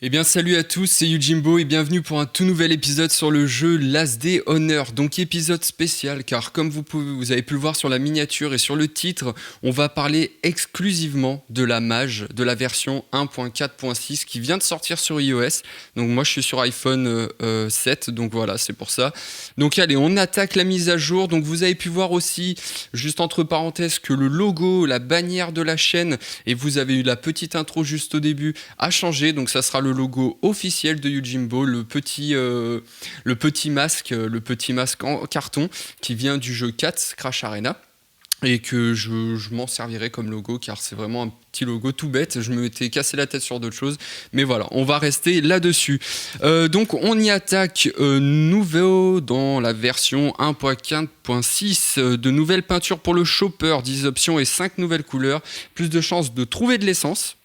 Eh bien salut à tous, c'est Yujimbo et bienvenue pour un tout nouvel épisode sur le jeu Last Day Honor. Donc épisode spécial car comme vous avez pu le voir sur la miniature et sur le titre, on va parler exclusivement de la mage de la version 1.4.6 qui vient de sortir sur iOS. Donc moi je suis sur iPhone 7, donc voilà c'est pour ça. Donc allez, on attaque la mise à jour. Donc vous avez pu voir aussi, juste entre parenthèses, que le logo, la bannière de la chaîne, et vous avez eu la petite intro juste au début, a changé. Donc ça sera le logo officiel de Yujimbo, le petit masque en carton qui vient du jeu Cats Crash Arena et que je m'en servirai comme logo car c'est vraiment un petit logo tout bête. Je me m'étais cassé la tête sur d'autres choses, mais voilà, on va rester là-dessus. Donc on y attaque nouveau dans la version 1.4.6, de nouvelles peintures pour le shopper, 10 options et 5 nouvelles couleurs, plus de chances de trouver de l'essence.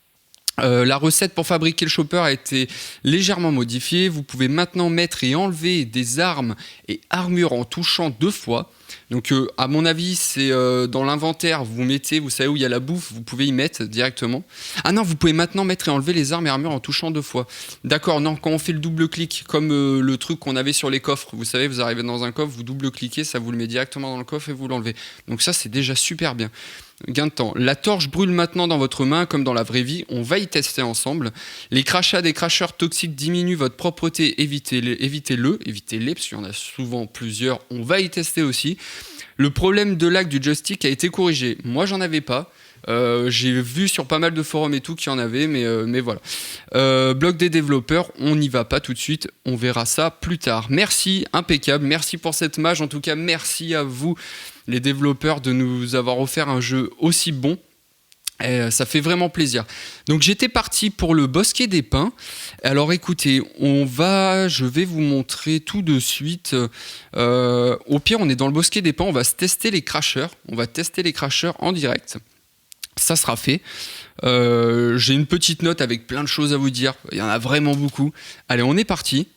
La recette pour fabriquer le chopper a été légèrement modifiée. Vous pouvez maintenant mettre et enlever des armes et armures en touchant 2 fois. Donc à mon avis, c'est dans l'inventaire, vous mettez, vous savez où il y a la bouffe, vous pouvez y mettre directement. Ah non, vous pouvez maintenant mettre et enlever les armes et armures en touchant 2 fois. D'accord, non, quand on fait le double-clic, comme le truc qu'on avait sur les coffres, vous savez, vous arrivez dans un coffre, vous double-cliquez, ça vous le met directement dans le coffre et vous l'enlevez. Donc ça, c'est déjà super bien. Gain de temps. La torche brûle maintenant dans votre main comme dans la vraie vie. On va y tester ensemble. Les crachats des cracheurs toxiques diminuent votre propreté. Évitez-les parce qu'il y en a souvent plusieurs. On va y tester aussi. Le problème de lag du joystick a été corrigé. Moi, j'en avais pas. J'ai vu sur pas mal de forums et tout qu'il y en avait, mais voilà. Blog des développeurs, on n'y va pas tout de suite. On verra ça plus tard. Merci, impeccable. Merci pour cette mage. En tout cas, merci à vous, les développeurs, de nous avoir offert un jeu aussi bon. Et ça fait vraiment plaisir. Donc j'étais parti pour le bosquet des pins. Alors écoutez, je vais vous montrer tout de suite. Au pire, on est dans le bosquet des pins, on va se tester les crashers. On va tester les crashers en direct. Ça sera fait. J'ai une petite note avec plein de choses à vous dire. Il y en a vraiment beaucoup. Allez, on est parti.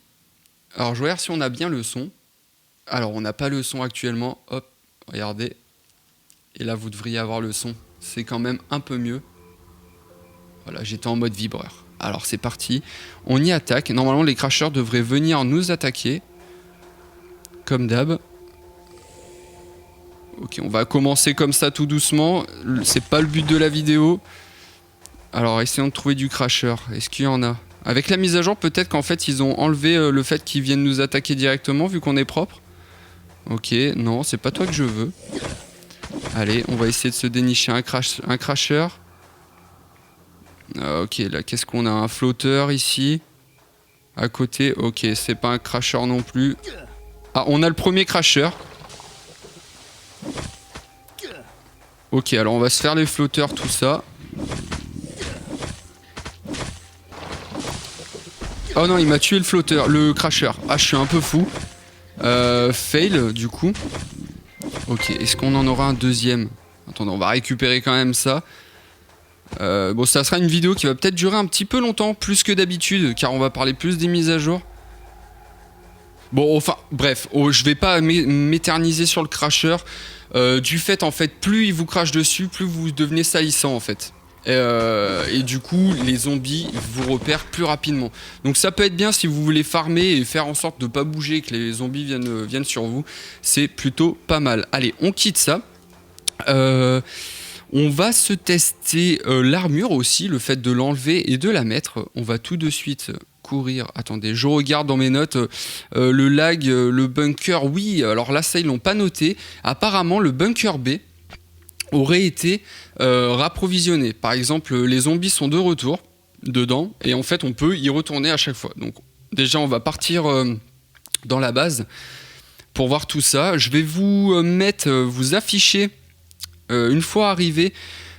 Alors je regarde si on a bien le son. Alors on n'a pas le son actuellement. Hop. Regardez, et là vous devriez avoir le son, c'est quand même un peu mieux. Voilà, j'étais en mode vibreur. Alors c'est parti, on y attaque. Normalement les crashers devraient venir nous attaquer, comme d'hab. Ok, on va commencer comme ça tout doucement, c'est pas le but de la vidéo. Alors essayons de trouver du crasher, est-ce qu'il y en a? Avec la mise à jour, peut-être qu'en fait ils ont enlevé le fait qu'ils viennent nous attaquer directement vu qu'on est propre. Ok, non, c'est pas toi que je veux. Allez, on va essayer de se dénicher un crasher. Ok, là, qu'est-ce qu'on a? Un flotteur ici. À côté, ok, c'est pas un crasher non plus. Ah, on a le premier crasher. Ok, alors on va se faire les flotteurs, tout ça. Oh non, il m'a tué le flotteur, le crasher. Ah, je suis un peu fou. Fail, du coup. Ok, est-ce qu'on en aura un deuxième? Attendez, on va récupérer quand même ça. Bon, ça sera une vidéo qui va peut-être durer un petit peu longtemps, plus que d'habitude, car on va parler plus des mises à jour. Bon, enfin, bref, je vais pas m'éterniser sur le crasher. Du fait, en fait, plus il vous crache dessus, plus vous devenez salissant, en fait. Et du coup, les zombies vous repèrent plus rapidement. Donc ça peut être bien si vous voulez farmer et faire en sorte de pas bouger et que les zombies viennent sur vous. C'est plutôt pas mal. Allez, on quitte ça. On va se tester l'armure aussi, le fait de l'enlever et de la mettre. On va tout de suite courir. Attendez, je regarde dans mes notes. Le lag, le bunker, oui. Alors là, ça, ils l'ont pas noté. Apparemment, le bunker B aurait été rapprovisionné. Par exemple, les zombies sont de retour dedans et en fait on peut y retourner à chaque fois. Donc déjà on va partir dans la base pour voir tout ça. Je vais vous vous afficher une fois arrivé.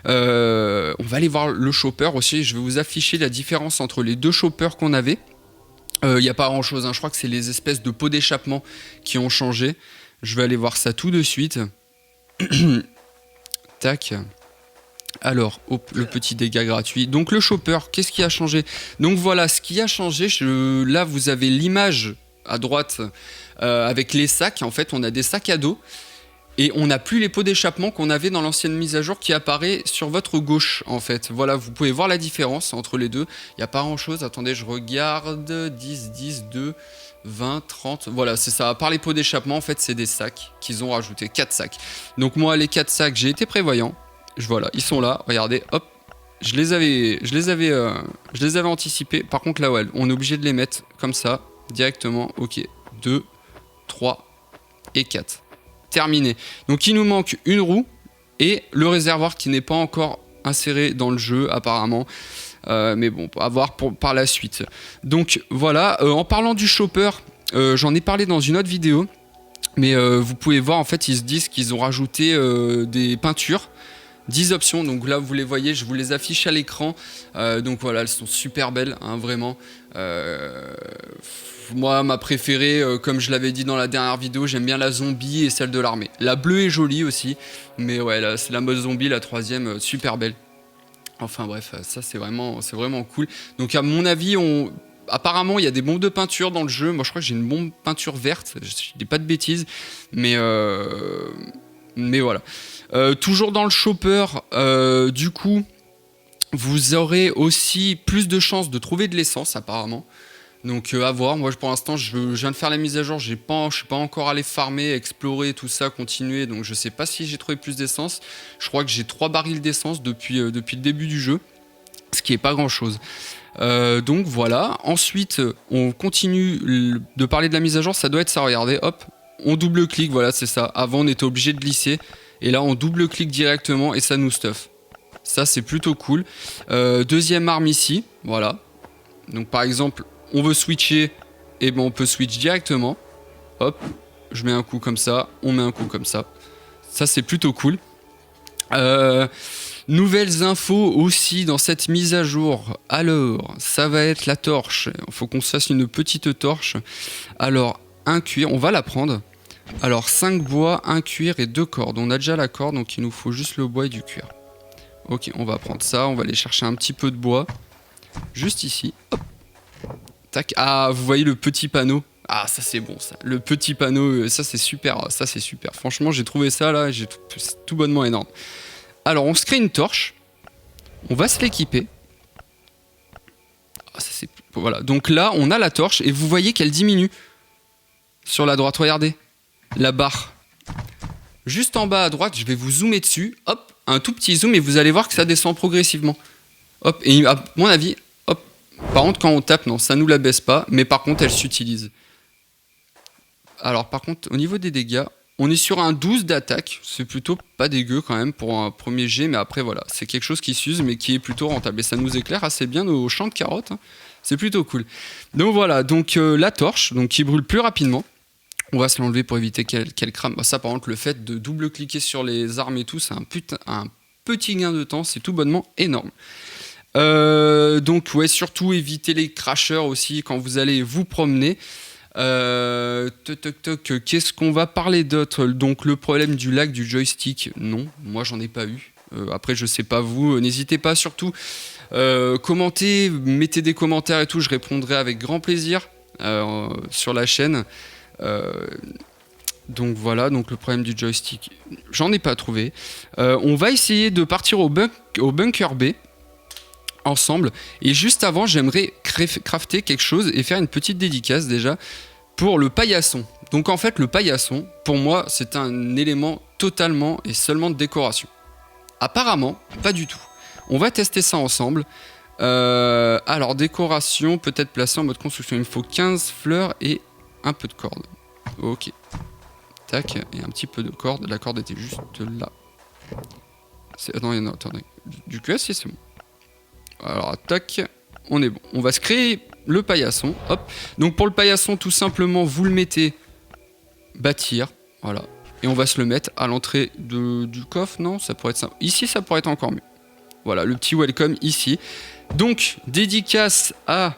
On va aller voir le chopper aussi. Je vais vous afficher la différence entre les deux choppers qu'on avait. Il n'y a pas grand chose, hein. Je crois que c'est les espèces de pots d'échappement qui ont changé. Je vais aller voir ça tout de suite. Tac. Alors, hop, le petit dégât gratuit. Donc le chopper, qu'est-ce qui a changé? Donc voilà, ce qui a changé, là vous avez l'image à droite avec les sacs. En fait, on a des sacs à dos. Et on n'a plus les pots d'échappement qu'on avait dans l'ancienne mise à jour qui apparaît sur votre gauche en fait. Voilà, vous pouvez voir la différence entre les deux. Il n'y a pas grand chose. Attendez, je regarde. 10, 10, 2, 20, 30. Voilà, c'est ça. À part les pots d'échappement, en fait, c'est des sacs qu'ils ont rajouté. 4 sacs. Donc moi, les 4 sacs, j'ai été prévoyant. Voilà, ils sont là. Regardez, hop. Je les avais anticipés. Par contre, là, ouais, on est obligé de les mettre comme ça, directement. Ok, 2, 3 et 4. Terminé. Donc il nous manque une roue et le réservoir qui n'est pas encore inséré dans le jeu apparemment. Mais bon, à voir par la suite. Donc voilà, en parlant du chopper, j'en ai parlé dans une autre vidéo. Mais vous pouvez voir, en fait, ils se disent qu'ils ont rajouté des peintures. 10 options, donc là vous les voyez, je vous les affiche à l'écran. Donc voilà, elles sont super belles, hein, vraiment. Moi, ma préférée, comme je l'avais dit dans la dernière vidéo, j'aime bien la zombie et celle de l'armée. La bleue est jolie aussi, mais ouais, là, c'est la mode zombie, la troisième, super belle. Enfin bref, ça c'est vraiment cool. Donc à mon avis, apparemment il y a des bombes de peinture dans le jeu. Moi je crois que j'ai une bombe peinture verte, je dis pas de bêtises, mais voilà. Toujours dans le chopper, du coup, vous aurez aussi plus de chances de trouver de l'essence apparemment. Donc à voir, moi pour l'instant je viens de faire la mise à jour, je suis pas encore allé farmer, explorer tout ça, continuer, donc je sais pas si j'ai trouvé plus d'essence. Je crois que j'ai 3 barils d'essence depuis le début du jeu, ce qui est pas grand chose. Donc voilà, ensuite on continue de parler de la mise à jour, ça doit être ça, regardez, hop, on double-clique, voilà c'est ça, avant on était obligé de glisser, et là on double-clique directement et ça nous stuff. Ça c'est plutôt cool. Deuxième arme ici, voilà, donc par exemple on veut switcher, et ben on peut switch directement. Hop, je mets un coup comme ça, on met un coup comme ça. Ça c'est plutôt cool. Nouvelles infos aussi dans cette mise à jour. Alors, ça va être la torche. Il faut qu'on se fasse une petite torche. Alors, un cuir, on va la prendre. Alors, 5 bois, 1 cuir et 2 cordes. On a déjà la corde, donc il nous faut juste le bois et du cuir. Ok, on va prendre ça, on va aller chercher un petit peu de bois. Juste ici, hop. Tac. Ah, vous voyez le petit panneau. Ah, ça c'est bon ça. Le petit panneau, ça c'est super. Ça c'est super. Franchement, j'ai trouvé ça là, c'est tout bonnement énorme. Alors, on se crée une torche. On va se l'équiper. Ah, ça c'est voilà. Donc là, on a la torche et vous voyez qu'elle diminue sur la droite. Regardez la barre. Juste en bas à droite, je vais vous zoomer dessus. Hop, un tout petit zoom et vous allez voir que ça descend progressivement. Hop, et à mon avis, hop. Par contre, quand on tape, non, ça nous la baisse pas, mais par contre, elle s'utilise. Alors, par contre, au niveau des dégâts, on est sur un 12 d'attaque. C'est plutôt pas dégueu quand même pour un premier jet, mais après, voilà, c'est quelque chose qui s'use, mais qui est plutôt rentable. Et ça nous éclaire assez bien nos champs de carottes. Hein. C'est plutôt cool. Donc voilà, donc la torche, donc qui brûle plus rapidement. On va se l'enlever pour éviter qu'elle crame. Bah, ça, par contre, le fait de double-cliquer sur les armes et tout, c'est un petit gain de temps. C'est tout bonnement énorme. Donc, ouais, surtout éviter les crashers aussi quand vous allez vous promener. Qu'est-ce qu'on va parler d'autre? Donc, le problème du lag du joystick, non, moi j'en ai pas eu. Après, je sais pas vous, n'hésitez pas surtout. Commentez, mettez des commentaires et tout, je répondrai avec grand plaisir sur la chaîne. Donc voilà, donc le problème du joystick, j'en ai pas trouvé. On va essayer de partir au bunker B ensemble. Et juste avant, j'aimerais crafter quelque chose et faire une petite dédicace déjà pour le paillasson. Donc en fait, le paillasson, pour moi, c'est un élément totalement et seulement de décoration. Apparemment, pas du tout. On va tester ça ensemble. Alors, décoration, peut-être placée en mode construction. Il me faut 15 fleurs et un peu de corde. Ok. Tac, et un petit peu de corde. La corde était juste là. Non, attendez. Du QS, c'est bon. Alors, tac, on est bon. On va se créer le paillasson. Hop. Donc, pour le paillasson, tout simplement, vous le mettez bâtir. Voilà. Et on va se le mettre à l'entrée du coffre. Non, ça pourrait être ça. Ici, ça pourrait être encore mieux. Voilà, le petit welcome ici. Donc, dédicace à,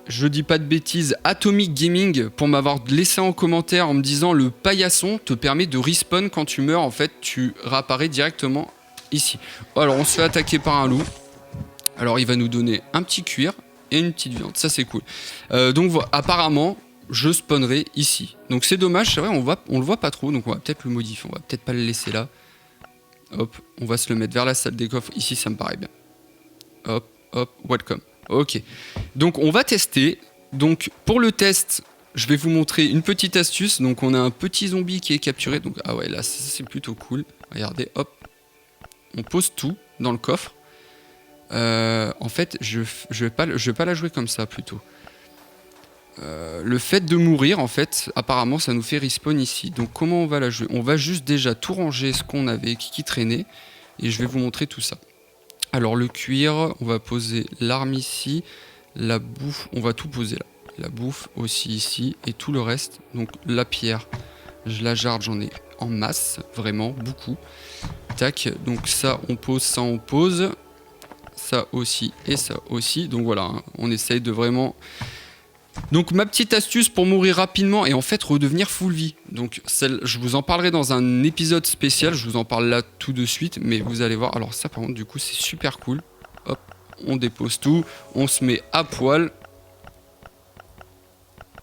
je dis pas de bêtises, Atomic Gaming pour m'avoir laissé en commentaire en me disant le paillasson te permet de respawn quand tu meurs. En fait, tu réapparais directement ici. Alors, on se fait attaquer par un loup. Alors, il va nous donner un petit cuir et une petite viande. Ça, c'est cool. Donc, apparemment, je spawnerai ici. Donc c'est dommage, c'est vrai, on le voit pas trop, donc on va peut-être le modifier, on va peut-être pas le laisser là. Hop, on va se le mettre vers la salle des coffres, ici ça me paraît bien. Hop, hop, welcome. Ok, donc on va tester. Donc pour le test, je vais vous montrer une petite astuce. Donc on a un petit zombie qui est capturé, donc ah ouais, là c'est plutôt cool. Regardez, hop, on pose tout dans le coffre. En fait, je vais pas la jouer comme ça plutôt. Le fait de mourir, en fait, apparemment, ça nous fait respawn ici. Donc, comment on va la jouer? On va juste déjà tout ranger ce qu'on avait, qui traînait, et je vais vous montrer tout ça. Alors, le cuir, on va poser l'arme ici, la bouffe, on va tout poser là. La bouffe aussi ici, et tout le reste. Donc, la pierre, je la jarde, j'en ai en masse, vraiment, beaucoup. Tac, donc ça, on pose, ça, on pose. Ça aussi, et ça aussi. Donc, voilà, hein, on essaye de vraiment... Donc ma petite astuce pour mourir rapidement et en fait redevenir full vie. Donc je vous en parlerai dans un épisode spécial, je vous en parle là tout de suite, mais vous allez voir. Alors ça par contre du coup c'est super cool. Hop, on dépose tout, on se met à poil.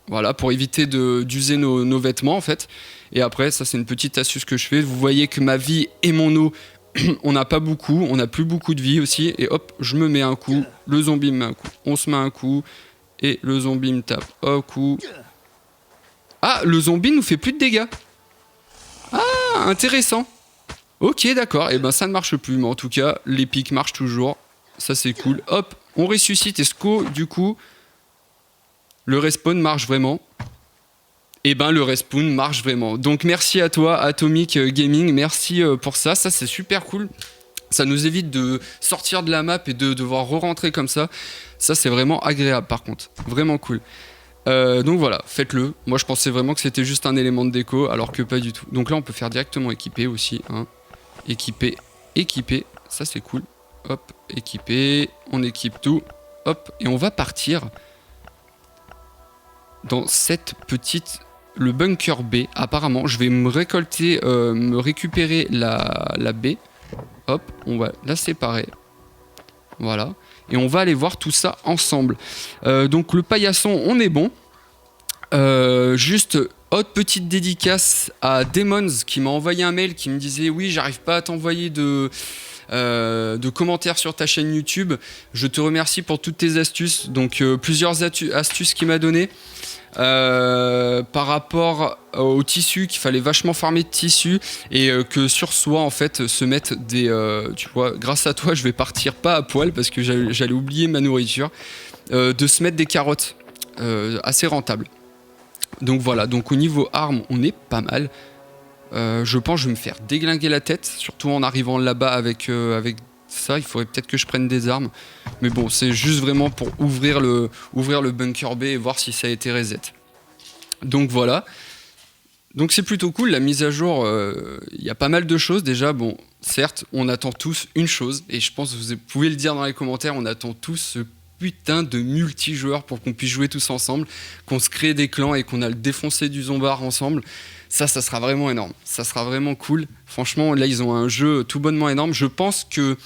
Voilà, pour éviter d'user nos vêtements en fait. Et après ça c'est une petite astuce que je fais. Vous voyez que ma vie et mon eau, on n'a pas beaucoup, on n'a plus beaucoup de vie aussi. Et hop, je me mets un coup, le zombie me met un coup, on se met un coup. Et le zombie me tape au coup. Ah, le zombie nous fait plus de dégâts. Ah, intéressant. Ok, d'accord. Et ben ça ne marche plus. Mais en tout cas, les pics marchent toujours. Ça, c'est cool. Hop, on ressuscite. Esco, du coup, le respawn marche vraiment. Et ben le respawn marche vraiment. Donc merci à toi, Atomic Gaming. Merci pour ça. Ça, c'est super cool. Ça nous évite de sortir de la map et de devoir re-rentrer comme ça. Ça, c'est vraiment agréable par contre. Vraiment cool. Donc voilà, faites-le. Moi, je pensais vraiment que c'était juste un élément de déco, alors que pas du tout. Donc là, on peut faire directement équiper aussi. Hein. Équiper, équiper. Ça, c'est cool. Hop, équiper. On équipe tout. Hop, et on va partir dans cette petite... Le bunker B. Apparemment, je vais me récupérer la baie. Hop, on va la séparer. Voilà. Et on va aller voir tout ça ensemble. Donc le paillasson, on est bon. Juste, autre petite dédicace à Demons qui m'a envoyé un mail qui me disait « Oui, j'arrive pas à t'envoyer de commentaires sur ta chaîne YouTube. Je te remercie pour toutes tes astuces. » Donc plusieurs astuces qu'il m'a données. Par rapport au tissu, qu'il fallait vachement farmer de tissu et que sur soi en fait se mettre des tu vois, grâce à toi je vais partir pas à poil parce que j'allais oublier ma nourriture, de se mettre des carottes assez rentables. Donc voilà, donc au niveau armes on est pas mal. Je pense que je vais me faire déglinguer la tête, surtout en arrivant là-bas avec ça. Il faudrait peut-être que je prenne des armes, mais bon, c'est juste vraiment pour ouvrir le bunker B et voir si ça a été reset. Donc voilà, donc c'est plutôt cool. La mise à jour, il y a pas mal de choses déjà. Bon, certes, on attend tous une chose, et je pense que vous pouvez le dire dans les commentaires, on attend tous ce putain de multijoueur pour qu'on puisse jouer tous ensemble, qu'on se crée des clans et qu'on a le défoncé du zombard ensemble. Ça sera vraiment énorme. Ça sera vraiment cool. Franchement, là, ils ont un jeu tout bonnement énorme. Je pense qu'ils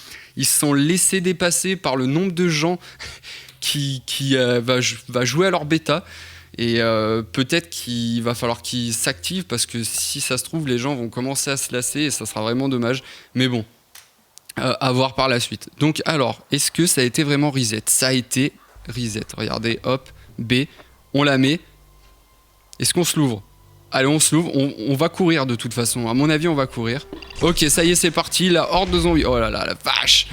se sont laissés dépasser par le nombre de gens qui va jouer à leur bêta. Et peut-être qu'il va falloir qu'ils s'activent parce que si ça se trouve, les gens vont commencer à se lasser et ça sera vraiment dommage. Mais bon, à voir par la suite. Donc alors, est-ce que ça a été vraiment reset? Ça a été reset. Regardez, hop, B, on la met. Est-ce qu'on se l'ouvre? Allez, on se l'ouvre, on va courir de toute façon. À mon avis, on va courir. Ok, ça y est, c'est parti. La horde de zombies. Oh là là, la vache.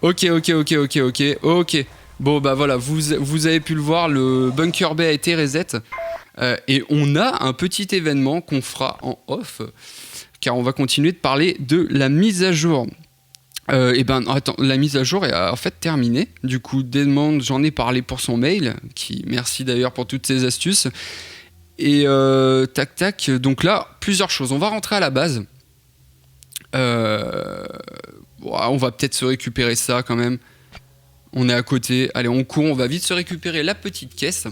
Ok. Bon, bah voilà, vous avez pu le voir, le bunker B a été reset. Et on a un petit événement qu'on fera en off. Car on va continuer de parler de la mise à jour. Et ben, attends, la mise à jour est en fait terminée. Du coup, Desmond, j'en ai parlé pour son mail. Merci d'ailleurs pour toutes ces astuces. Et tac, donc là, plusieurs choses. On va rentrer à la base. On va peut-être se récupérer ça quand même. On est à côté. Allez, on court, on va vite se récupérer la petite caisse.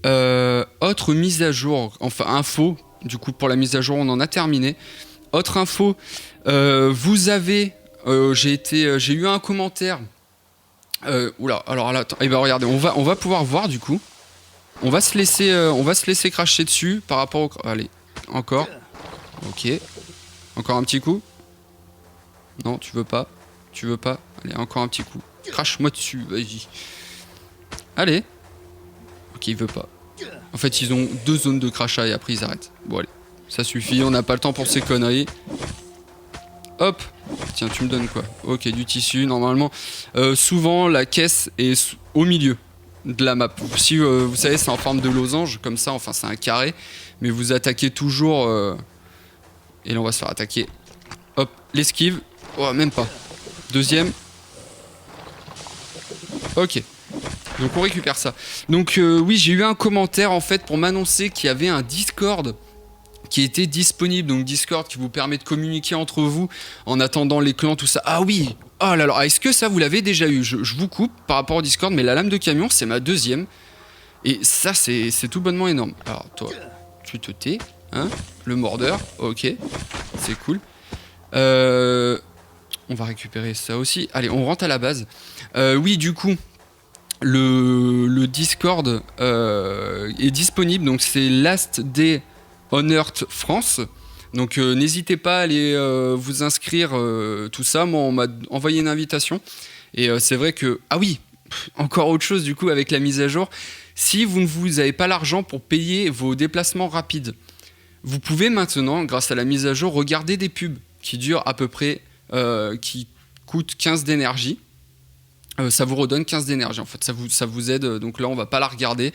Autre mise à jour, enfin info. Du coup, pour la mise à jour, on en a terminé. Autre info, vous avez... j'ai eu un commentaire. Alors là, attends, et ben regardez, on va pouvoir voir du coup. On va se laisser cracher dessus par rapport au... Allez, encore. Ok. Encore un petit coup. Non, tu veux pas. Tu veux pas. Allez, encore un petit coup. Crache-moi dessus, vas-y. Allez. Ok, il veut pas. En fait, ils ont 2 zones de crachat et après ils arrêtent. Bon, allez. Ça suffit, on n'a pas le temps pour ces conneries. Hop. Tiens, tu me donnes quoi? Ok, du tissu. Normalement, souvent, la caisse est au milieu de la map. Si vous savez, c'est en forme de losange, comme ça, enfin, c'est un carré. Mais vous attaquez toujours... Et là, on va se faire attaquer. Hop, l'esquive. Oh, même pas. Deuxième. Ok. Donc on récupère ça. Donc oui, j'ai eu un commentaire en fait pour m'annoncer qu'il y avait un Discord qui était disponible. Donc Discord qui vous permet de communiquer entre vous en attendant les clans, tout ça. Ah oui. Oh là là. Est-ce que ça vous l'avez déjà eu? Je vous coupe par rapport au Discord, mais la lame de camion c'est ma deuxième. Et ça c'est tout bonnement énorme. Alors toi, tu te tais, hein? Le mordeur. Ok. C'est cool. On va récupérer ça aussi. Allez, on rentre à la base. Oui, du coup, le Discord est disponible. Donc, c'est Last Day on Earth France. Donc, n'hésitez pas à aller vous inscrire, tout ça. Moi, on m'a envoyé une invitation. Et c'est vrai que... Ah oui, encore autre chose, du coup, avec la mise à jour. Si vous ne avez pas l'argent pour payer vos déplacements rapides, vous pouvez maintenant, grâce à la mise à jour, regarder des pubs qui durent à peu près... qui coûtent 15 d'énergie. Ça vous redonne 15 d'énergie. En fait, ça vous aide. Donc là, on va pas la regarder.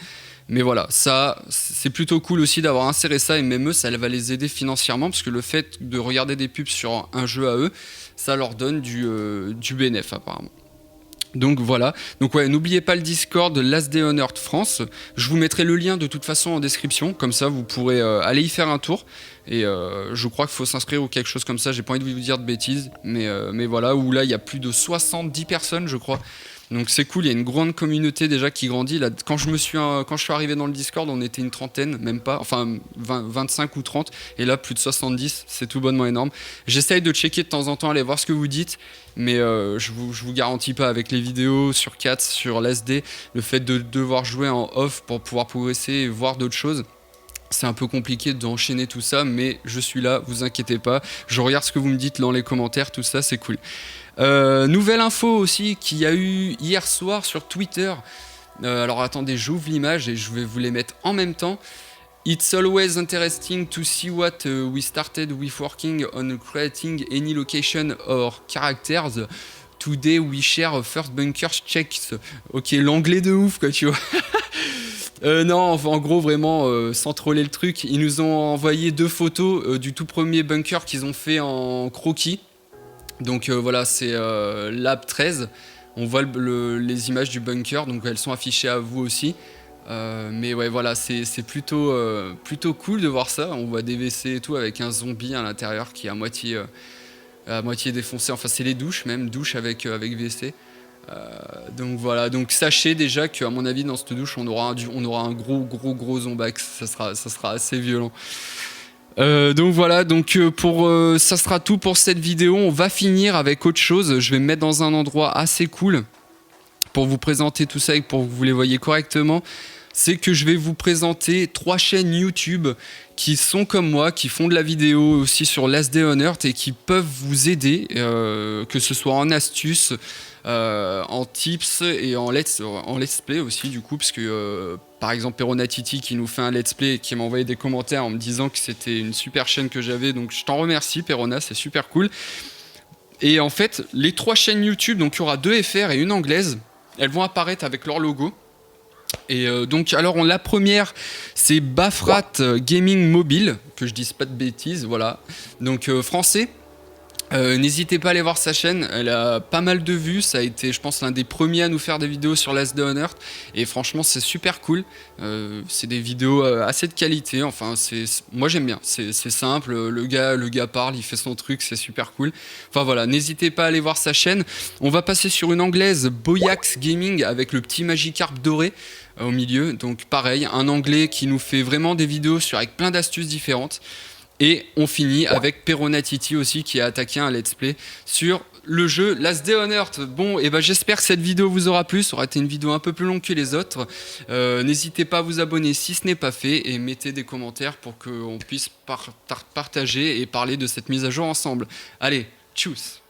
Mais voilà, ça, c'est plutôt cool aussi d'avoir inséré ça. Et même eux, ça va les aider financièrement. Parce que le fait de regarder des pubs sur un jeu à eux, ça leur donne du bénéf apparemment. Donc voilà, donc ouais, n'oubliez pas le Discord Last Day on Earth France. Je vous mettrai le lien de toute façon en description, comme ça vous pourrez aller y faire un tour. Et je crois qu'il faut s'inscrire ou quelque chose comme ça, j'ai pas envie de vous dire de bêtises, mais voilà, où là il y a plus de 70 personnes je crois. Donc c'est cool, il y a une grande communauté déjà qui grandit. Là, quand je suis arrivé dans le Discord, on était une trentaine, même pas, enfin 25 ou 30, et là plus de 70, c'est tout bonnement énorme. J'essaye de checker de temps en temps, aller voir ce que vous dites, mais je vous garantis pas avec les vidéos sur Cats, sur l'SD, le fait de devoir jouer en off pour pouvoir progresser et voir d'autres choses. C'est un peu compliqué d'enchaîner tout ça, mais je suis là, vous inquiétez pas. Je regarde ce que vous me dites dans les commentaires, tout ça, c'est cool. Nouvelle info aussi qu'il y a eu hier soir sur Twitter. Alors attendez, j'ouvre l'image et je vais vous les mettre en même temps. It's always interesting to see what we started with working on creating any location or characters. Today we share a first bunker checks. Ok, l'anglais de ouf quoi, tu vois. Non, en gros, vraiment, sans troller le truc, ils nous ont envoyé 2 photos du tout premier bunker qu'ils ont fait en croquis. Donc voilà, c'est Lab 13. On voit les images du bunker, donc elles sont affichées à vous aussi. Mais ouais, voilà, c'est plutôt cool de voir ça. On voit des WC et tout avec un zombie à l'intérieur qui est à moitié défoncé. Enfin, c'est les douches même, douche avec WC. Donc voilà, donc sachez déjà qu'à mon avis dans cette douche on aura un gros zombax, ça sera assez violent. Donc voilà, donc ça sera tout pour cette vidéo. On va finir avec autre chose. Je vais me mettre dans un endroit assez cool pour vous présenter tout ça et pour que vous les voyez correctement. C'est que je vais vous présenter 3 chaînes YouTube qui sont comme moi, qui font de la vidéo aussi sur Last Day on Earth et qui peuvent vous aider, que ce soit en astuces, en tips et en let's play aussi du coup, parce que par exemple Peronatiti qui nous fait un let's play et qui m'a envoyé des commentaires en me disant que c'était une super chaîne que j'avais, donc je t'en remercie Perona, c'est super cool. Et en fait les 3 chaînes YouTube, donc il y aura 2 FR et une anglaise, elles vont apparaître avec leur logo. Et donc alors la première c'est Bafrat Gaming Mobile, que je dise pas de bêtises, voilà, donc français. N'hésitez pas à aller voir sa chaîne, elle a pas mal de vues, ça a été je pense l'un des premiers à nous faire des vidéos sur Last Day on Earth et franchement c'est super cool, c'est des vidéos assez de qualité, enfin moi j'aime bien, c'est simple, le gars parle, il fait son truc, c'est super cool, enfin voilà, n'hésitez pas à aller voir sa chaîne. On va passer sur une anglaise, Boyax Gaming avec le petit Magikarp doré au milieu, donc pareil, un anglais qui nous fait vraiment des vidéos avec plein d'astuces différentes. Et on finit avec Peronatiti aussi qui a attaqué un let's play sur le jeu Last Day on Earth. Bon, et ben j'espère que cette vidéo vous aura plu. Ça aura été une vidéo un peu plus longue que les autres. N'hésitez pas à vous abonner si ce n'est pas fait et mettez des commentaires pour qu'on puisse partager et parler de cette mise à jour ensemble. Allez, tchuss!